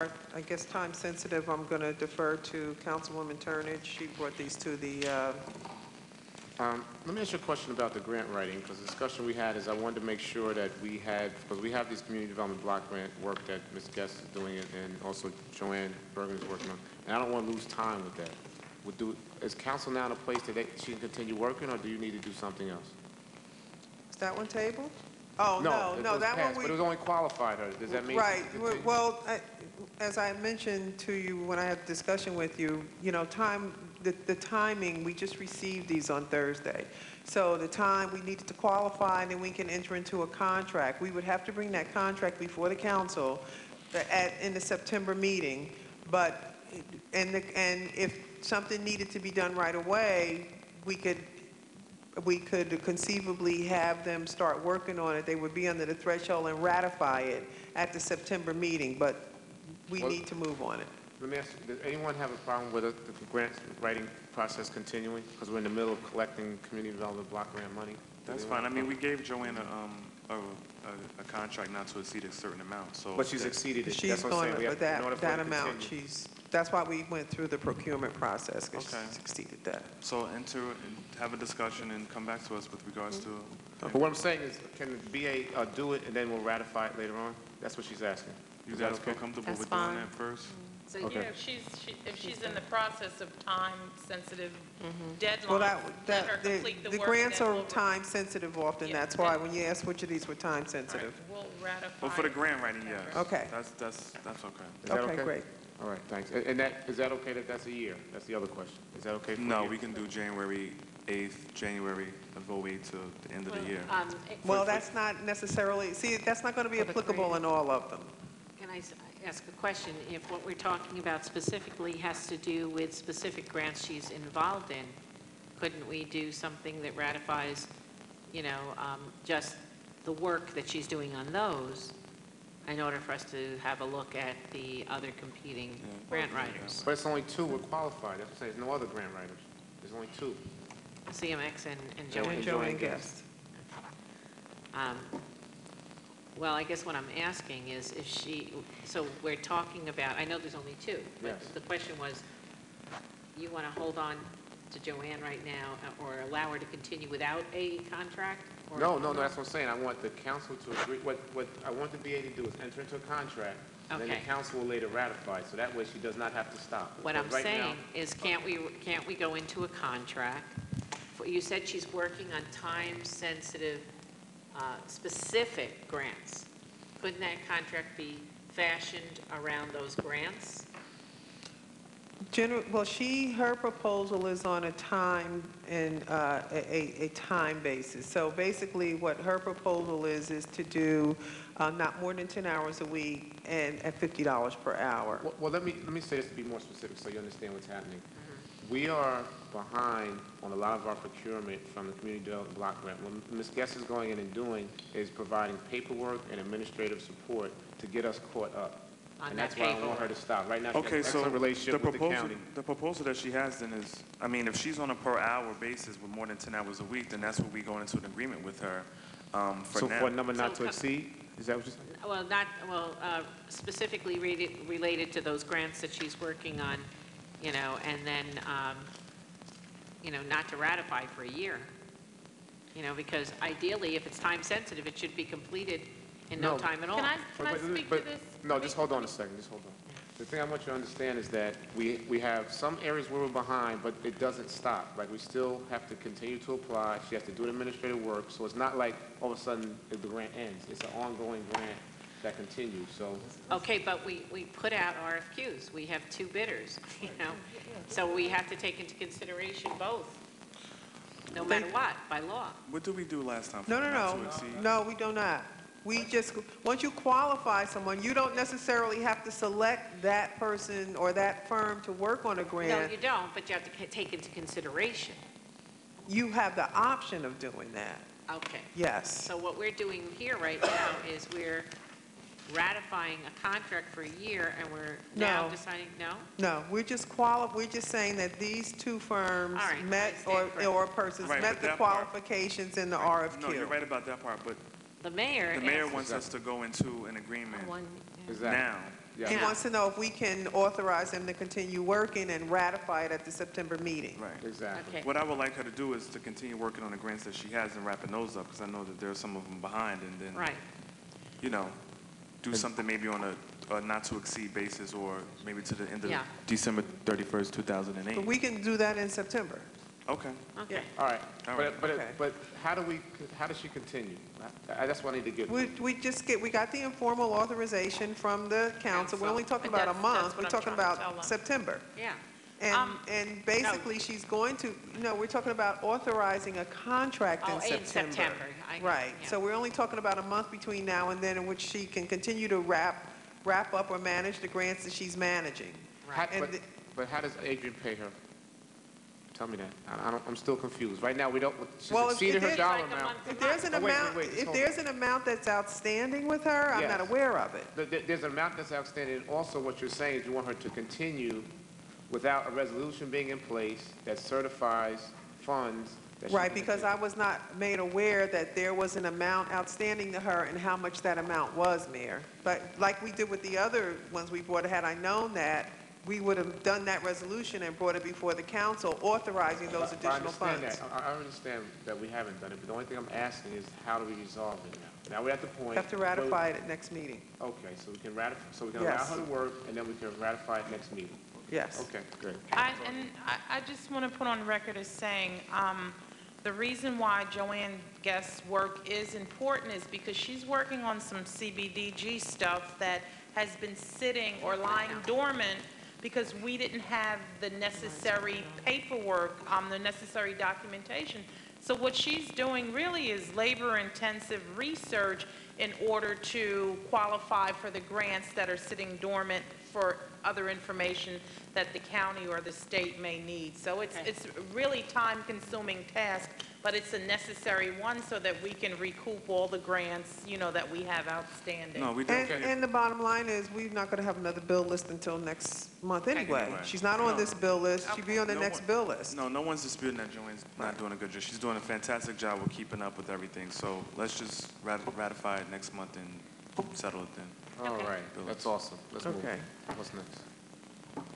I guess time sensitive, I'm going to defer to Councilwoman Turnage. She brought these to the, Let me ask you a question about the grant writing, because the discussion we had is I wanted to make sure that we had, because we have these community development block grant work that Ms. Guest is doing and also Joanne Bergen is working on, and I don't want to lose time with that. Is council now in a place that she can continue working, or do you need to do something else? is that one tabled? Oh, no, that passed, one but it was only qualified her. Does that mean? right. Well, as I mentioned to you when I had a discussion with you, you know, the timing, we just received these on Thursday. So the time we needed to qualify, and then we can enter into a contract. We would have to bring that contract before the council in the September meeting. But, and if something needed to be done right away, we could conceivably have them start working on it. They would be under the threshold and ratify it at the September meeting, but we need to move on it. Let me ask you, does anyone have a problem with the grant writing process continuing? Because we're in the middle of collecting community development block grant money. That's fine. I mean, we gave Joanna a contract not to exceed a certain amount. So, but she's exceeded it. She's going for that amount. That's why we went through the procurement process, because she's exceeded that. So enter and have a discussion and come back to us with regards to. But what I'm saying is, can the BA do it and then we'll ratify it later on? That's what she's asking. You guys feel comfortable with doing that first? So yeah, if she's in the process of time-sensitive deadlines, Well, let her complete the the work. grants are time-sensitive often. Yeah, that's why when you ask which of these were time-sensitive. We'll ratify. But for the grant writing, yes. Okay. That's okay. Is that okay? Great. All right, thanks. And is that okay that that's a year? That's the other question. Is that okay for No, you? we can do January 8th, January of 08 to the end of the year. Well, that's not necessarily, that's not going to be applicable in all of them. Can I ask a question? If what we're talking about specifically has to do with specific grants she's involved in, couldn't we do something that ratifies, you know, just the work that she's doing on those in order for us to have a look at the other competing grant writers? But it's only two we're qualified. That's what I'm saying. There's no other grant writers. There's only two. CMX and Joanne Guest. Well, I guess what I'm asking is if so we're talking about, I know there's only two, but yes. The question was, you want to hold on to Joanne right now or allow her to continue without a contract? Or No, that's what I'm saying. I want the council to agree. What I want the BA to do is enter into a contract, and then the council will later ratify, so that way she does not have to stop. What I'm saying is can't we go into a contract? You said she's working on time-sensitive specific grants. Couldn't that contract be fashioned around those grants? Well, her proposal is on a time and a time basis. So basically, what her proposal is to do not more than 10 hours a week and at $50 per hour. Well, let me say this to be more specific, so you understand what's happening. We are behind on a lot of our procurement from the community development block grant. What Ms. Guest is going in and doing is providing paperwork and administrative support to get us caught up. And that's why I want her to stop. Right now, she has an excellent relationship with the county. The proposal that she has then is, I mean, if she's on a per hour basis with more than 10 hours a week, then that's what we go into an agreement with her for now. So for a number not to exceed? Is that what you're saying? Well, specifically related to those grants that she's working on, you know, and then, you know, not to ratify for a year. You know, because ideally, if it's time sensitive, it should be completed in no time at all. Can I speak to this? No, just hold on a second. Just hold on. The thing I want you to understand is that we have some areas where we're behind, but it doesn't stop. Like, we still have to continue to apply. She has to do administrative work. So it's not like all of a sudden the grant ends. It's an ongoing grant that continues. So okay, but we put out RFQs. We have two bidders, you know, so we have to take into consideration both, no matter what, by law. What did we do last time? No, we do not. We just, once you qualify someone, you don't necessarily have to select that person or that firm to work on a grant. No, you don't, but you have to take into consideration. You have the option of doing that. Okay. Yes. So what we're doing here right now is we're ratifying a contract for a year, and we're now deciding, No, we're just saying that these two firms met, or persons met the qualifications in the RFQ. No, you're right about that part, but the mayor wants us to go into an agreement now Yeah. He Yeah. wants to know if we can authorize them to continue working and ratify it at the September meeting. Right. Exactly. Okay. What I would like her to do is to continue working on the grants that she has and wrapping those up, because I know that there are some of them behind, and then, Right. you know, do something maybe on a not-to-exceed basis, or maybe to the end of Yeah. December 31st, But 2008. we can do that in September. Okay. Okay. All right, All right. but how does she continue? That's what I need to get. We got the informal authorization from the council. We're only talking But about a that's month. what We're I'm talking trying to tell about them. September. Yeah. And basically, she's going to, we're talking about authorizing a contract Oh, in September. in September. I got it, Right. yeah. So we're only talking about a month between now and then in which she can continue to wrap up or manage the grants that she's managing. How- And but, the- but how does Adrian pay her? Tell me that. I'm still confused. Right now, she's Well, if exceeded her there's dollar like a amount. month- If there's an Oh, wait, amount, wait, just if hold there's an amount that's outstanding with her, I'm not Yes. aware of it. There's an amount that's outstanding, and also what you're saying is you want her to continue without a resolution being in place that certifies funds that she Right, can because continue. I was not made aware that there was an amount outstanding to her and how much that amount was, Mayor. But like we did with the other ones we brought, had I known that, we would have done that resolution and brought it before the council authorizing those I additional understand funds. that. I understand that we haven't done it, but the only thing I'm asking is how do we resolve it now? Now we're at the point. Have to ratify it at next meeting. Okay, so we can ratify, so we can allow Yes. her to work, and then we can ratify it next meeting. Yes. Okay, good. I just want to put on record as saying, the reason why Joanne Guest's work is important is because she's working on some CBDG stuff that has been sitting or lying dormant because we didn't have the necessary paperwork, the necessary documentation. So what she's doing really is labor-intensive research in order to qualify for the grants that are sitting dormant for other information that the county or the state may need. So it's a really time-consuming task, but it's a necessary one so that we can recoup all the grants, that we have outstanding. No, we And, don't. and the bottom line is, we're not going to have another bill list until next month anyway. Anyway. She's not on this bill list. She'll be on the No next one- bill list. No, no one's disputing that Joanne's not doing a good job. She's doing a fantastic job with keeping up with everything. So let's just ratify it next month and settle it then. All right, that's awesome. Let's move. Okay. What's next?